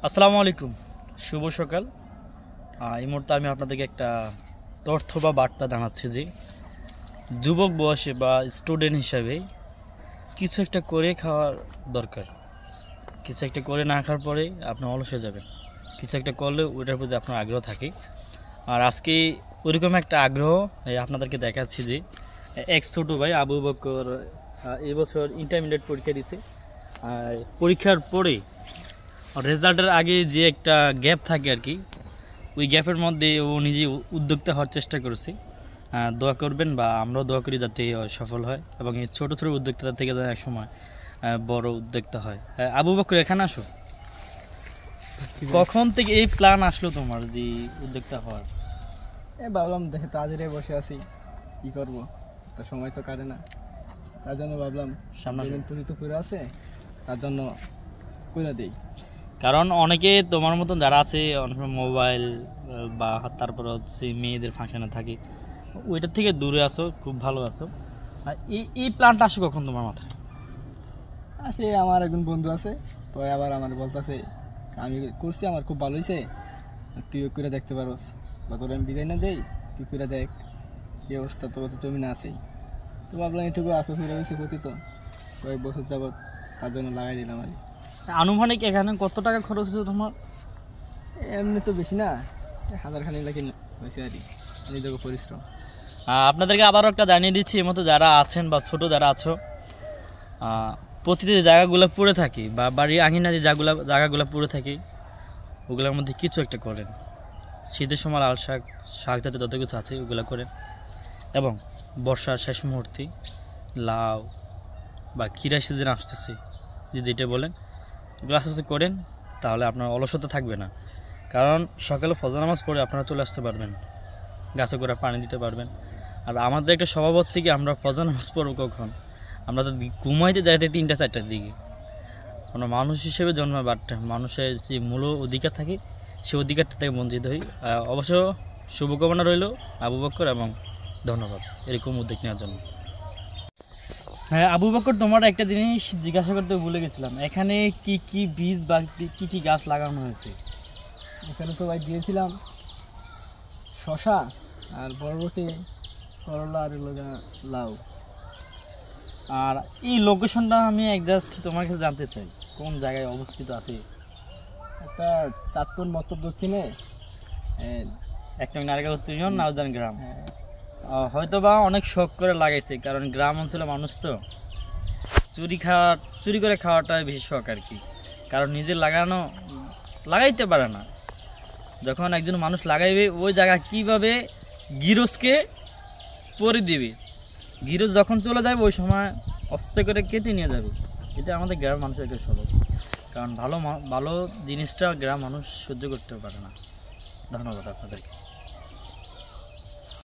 আসসালামু আলাইকুম, শুভ সকাল। এই মুহূর্তে আমি আপনাদেরকে একটা তথ্য বা বার্তা জানাচ্ছি যে যুবক বয়সে বা স্টুডেন্ট হিসাবে কিছু একটা করে খাওয়ার দরকার। কিছু একটা করে না খাওয়ার পরে আপনি অলস হয়ে যাবেন। কিছু একটা করলে ওইটার প্রতি আপনার আগ্রহ থাকে। আর আজকে ওইরকম একটা আগ্রহ আপনাদেরকে দেখাচ্ছি যে এক ছোটো ভাই আবু বকর এবছর ইন্টারমিডিয়েট পরীক্ষা দিয়েছে। আর পরীক্ষার পরে রেজাল্টের আগে যে একটা গ্যাপ থাকে আর কি, ওই গ্যাপের মধ্যে ও নিজে উদ্যোক্তা হওয়ার চেষ্টা করেছে। দোয়া করবেন বা আমরাও দোয়া করি যাতে সফল হয় এবং এই ছোটো ছোটো উদ্যোক্তা থেকে যেন একসময় বড় উদ্যোক্তা হয়। আবু বকর, এখানে আসো। কখন থেকে এই প্ল্যান আসলো তোমার যে উদ্যোক্তা হওয়ার? ভাবলাম দেখে তাজরে বসে আছি, কি করব, তো সময় তো কাটে না, তার জন্য ভাবলাম সামনে পুরি তো করে আছে, তার জন্য করে দিই। কারণ অনেকে তোমার মতন যারা আছে অনেক সময় মোবাইল বা তারপর হচ্ছে মেয়েদের ফাংশনে থাকে, ওইটার থেকে দূরে আসো, খুব ভালো আসো। আর এই প্ল্যানটা আসে কখন তোমার মাথায়? আসে আমার একজন বন্ধু আছে, তো আবার আমার বলতেছে আমি করছি, আমার খুব ভালো হয়েছে, তুইও করে দেখতে পারোস, বা তোর আমি বিদায় না দেই, তুই করে দেখ কি অবস্থা, তোর তো তুমি না আছেই। তো ভাবলাম এটুকু আসো ফিরে হয়েছে ক্ষতি, তো কয়েক বছর যাবত তার জন্য লাগাই দিলাম আর। আনুমানিক এখানে কত টাকা খরচ হয়েছে তোমার? এমনি তো বেশি না, 1000 খানি লাগে হয়েছে আর কি, নিজেকে পরিশ্রম। আপনাদেরকে আবারও একটা জানিয়ে দিচ্ছি, এর মতো যারা আছেন বা ছোট যারা আছো, প্রতিটি জায়গাগুলো পড়ে থাকি বা বাড়ির আঙিনা যে জায়গাগুলো পড়ে থাকি, ওগুলোর মধ্যে কিছু একটা করেন। শীতের সময় লাল শাক, শাক জাতীয় যত কিছু আছে ওগুলো করেন, এবং বর্ষার শেষ মুহূর্তে লাউ বা কিরা সিজন আসতেছে যেটা বলেন, ওগুলো আস্তে আস্তে করেন, তাহলে আপনার অলসতা থাকবে না। কারণ সকালে ফজর নামাজ পড়ে আপনারা চলে আসতে পারবেন, গাছে করে পানি দিতে পারবেন। আর আমাদের একটা স্বভাব হচ্ছে কি, আমরা ফজর নামাজ পড়ব কখন? আমরা তো ঘুমাইতে যাইতে 3টা-4টার দিকে। আমরা মানুষ হিসেবে জন্মায়, বাট মানুষের যে মূল অধিকার থাকে সেই অধিকারটা থেকে বঞ্চিত হই। অবশ্য শুভকামনা রইল আবু বকর, এবং ধন্যবাদ এরকম উদ্যোগ নেওয়ার জন্য। হ্যাঁ আবু বকর, তোমার একটা জিনিস জিজ্ঞাসা করতে ভুলে গেছিলাম, এখানে কি কি বীজ বা কি কি গাছ লাগানো হয়েছে? এখানে তো ভাই দিয়েছিলাম শশা আর বরবটি, করলা আর লাউ। আর এই লোকেশনটা আমি জাস্ট তোমার কাছে জানতে চাই, কোন জায়গায় অবস্থিত আছে? একটা চাঁদপুর মতলব দক্ষিণে 1 নং নারগাঁও ইউনিয়ন, নাউজান গ্রাম। হয়তো বা অনেক শখ করে লাগাইছে, কারণ গ্রাম অঞ্চলে মানুষ তো চুরি করে খাওয়াটাই বেশি শখ আর কি। কারণ নিজের লাগাইতে পারে না। যখন একজন মানুষ লাগাইবে, ওই জায়গা কিভাবে গিরজকে পরে দিবে, গিরজ যখন চলে যাবে ওই সময় অস্তে করে কেটে নিয়ে যাবে। এটা আমাদের গ্রাম মানুষের একটা স্বভাব, কারণ ভালো জিনিসটা গ্রাম মানুষ সহ্য করতে পারে না। ধন্যবাদ আপনাদেরকে।